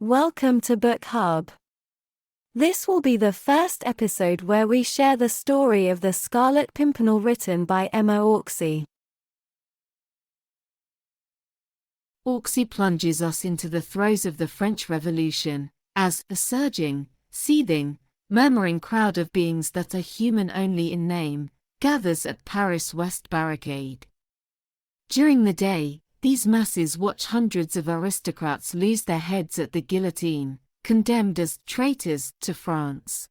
Welcome to Bookhub. This will be the first episode where we share the story of the Scarlet Pimpernel written by Emma Orczy. Orczy plunges us into the throes of the French Revolution, as a surging, seething, murmuring crowd of beings that are human only in name, gathers at Paris' West Barricade. During the day, these masses watch hundreds of aristocrats lose their heads at the guillotine, condemned as traitors to France.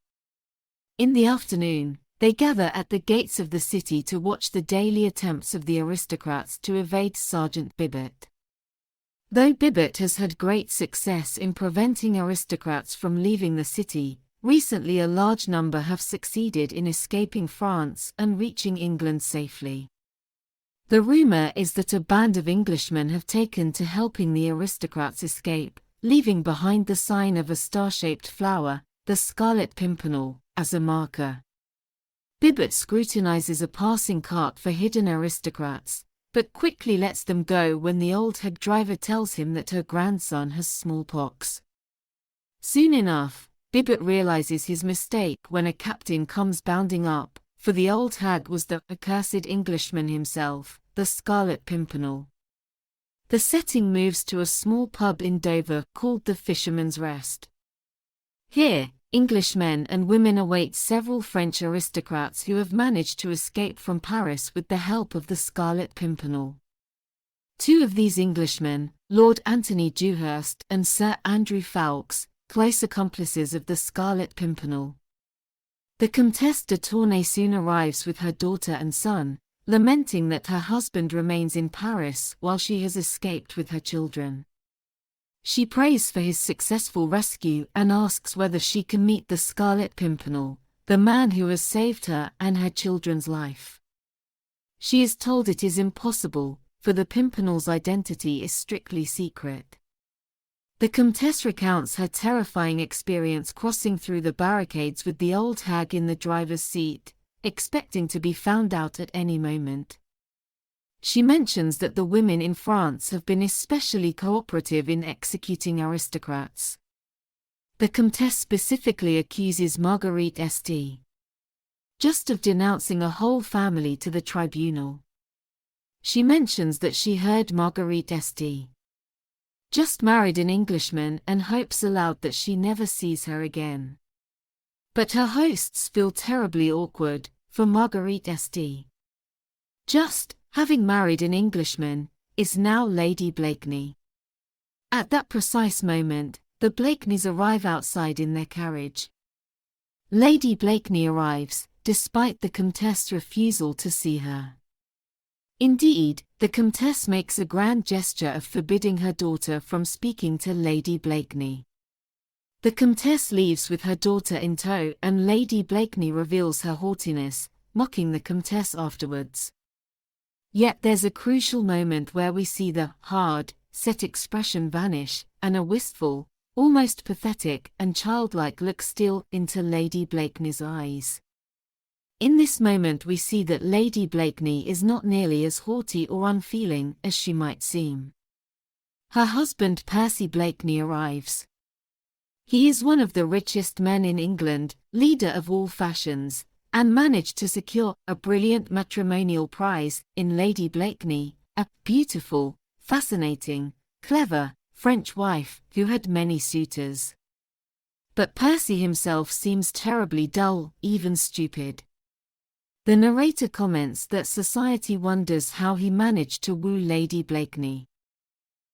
In the afternoon, they gather at the gates of the city to watch the daily attempts of the aristocrats to evade Sergeant Bibbet. Though Bibbet has had great success in preventing aristocrats from leaving the city, recently a large number have succeeded in escaping France and reaching England safely. The rumor is that a band of Englishmen have taken to helping the aristocrats escape, leaving behind the sign of a star-shaped flower, the Scarlet Pimpernel, as a marker. Bibbet scrutinizes a passing cart for hidden aristocrats, but quickly lets them go when the old head driver tells him that her grandson has smallpox. Soon enough, Bibbet realizes his mistake when a captain comes bounding up, for the old hag was the accursed Englishman himself, the Scarlet Pimpernel. The setting moves to a small pub in Dover called the Fisherman's Rest. Here, Englishmen and women await several French aristocrats who have managed to escape from Paris with the help of the Scarlet Pimpernel. Two of these Englishmen, Lord Anthony Dewhurst and Sir Andrew Ffoulkes, close accomplices of the Scarlet Pimpernel. The Comtesse de Tournay soon arrives with her daughter and son, lamenting that her husband remains in Paris while she has escaped with her children. She prays for his successful rescue and asks whether she can meet the Scarlet Pimpernel, the man who has saved her and her children's life. She is told it is impossible, for the Pimpernel's identity is strictly secret. The Comtesse recounts her terrifying experience crossing through the barricades with the old hag in the driver's seat, expecting to be found out at any moment. She mentions that the women in France have been especially cooperative in executing aristocrats. The Comtesse specifically accuses Marguerite St. just of denouncing a whole family to the tribunal. She mentions that she heard Marguerite St. just married an Englishman and hopes aloud that she never sees her again. But her hosts feel terribly awkward, for Marguerite St. just, having married an Englishman, is now Lady Blakeney. At that precise moment, the Blakeneys arrive outside in their carriage. Lady Blakeney arrives, despite the Comtesse's refusal to see her. Indeed, the Comtesse makes a grand gesture of forbidding her daughter from speaking to Lady Blakeney. The Comtesse leaves with her daughter in tow and Lady Blakeney reveals her haughtiness, mocking the Comtesse afterwards. Yet there's a crucial moment where we see the hard, set expression vanish, and a wistful, almost pathetic and childlike look steal into Lady Blakeney's eyes. In this moment we see that Lady Blakeney is not nearly as haughty or unfeeling as she might seem. Her husband Percy Blakeney arrives. He is one of the richest men in England, leader of all fashions, and managed to secure a brilliant matrimonial prize in Lady Blakeney, a beautiful, fascinating, clever, French wife who had many suitors. But Percy himself seems terribly dull, even stupid. The narrator comments that society wonders how he managed to woo Lady Blakeney.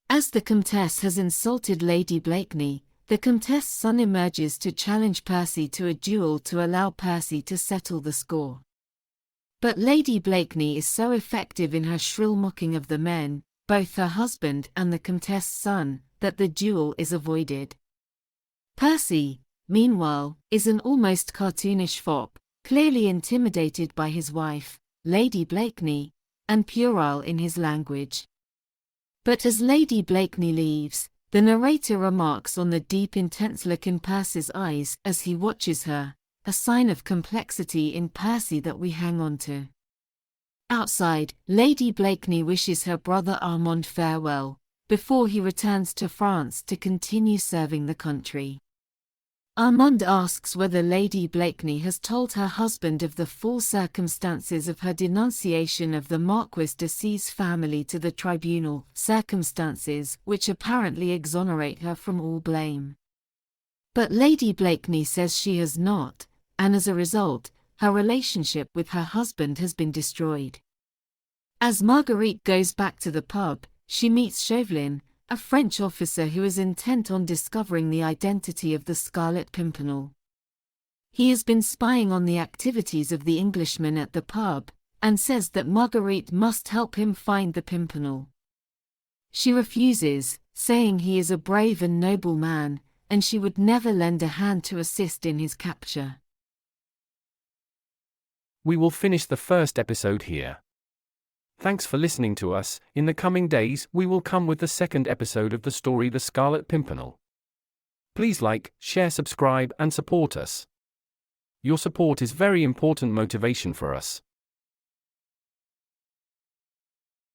As the Comtesse has insulted Lady Blakeney, the Comtesse's son emerges to challenge Percy to a duel to allow Percy to settle the score. But Lady Blakeney is so effective in her shrill mocking of the men, both her husband and the Comtesse's son, that the duel is avoided. Percy, meanwhile, is an almost cartoonish fop, clearly intimidated by his wife, Lady Blakeney, and puerile in his language. But as Lady Blakeney leaves, the narrator remarks on the deep intense look in Percy's eyes as he watches her, a sign of complexity in Percy that we hang on to. Outside, Lady Blakeney wishes her brother Armand farewell, before he returns to France to continue serving the country. Armand asks whether Lady Blakeney has told her husband of the full circumstances of her denunciation of the Marquis de C's family to the tribunal, circumstances which apparently exonerate her from all blame. But Lady Blakeney says she has not, and as a result, her relationship with her husband has been destroyed. As Marguerite goes back to the pub, she meets Chauvelin, a French officer who is intent on discovering the identity of the Scarlet Pimpernel. He has been spying on the activities of the Englishman at the pub, and says that Marguerite must help him find the Pimpernel. She refuses, saying he is a brave and noble man, and she would never lend a hand to assist in his capture. We will finish the first episode here. Thanks for listening to us. In the coming days, we will come with the second episode of the story The Scarlet Pimpernel. Please like, share, subscribe, and support us. Your support is very important motivation for us.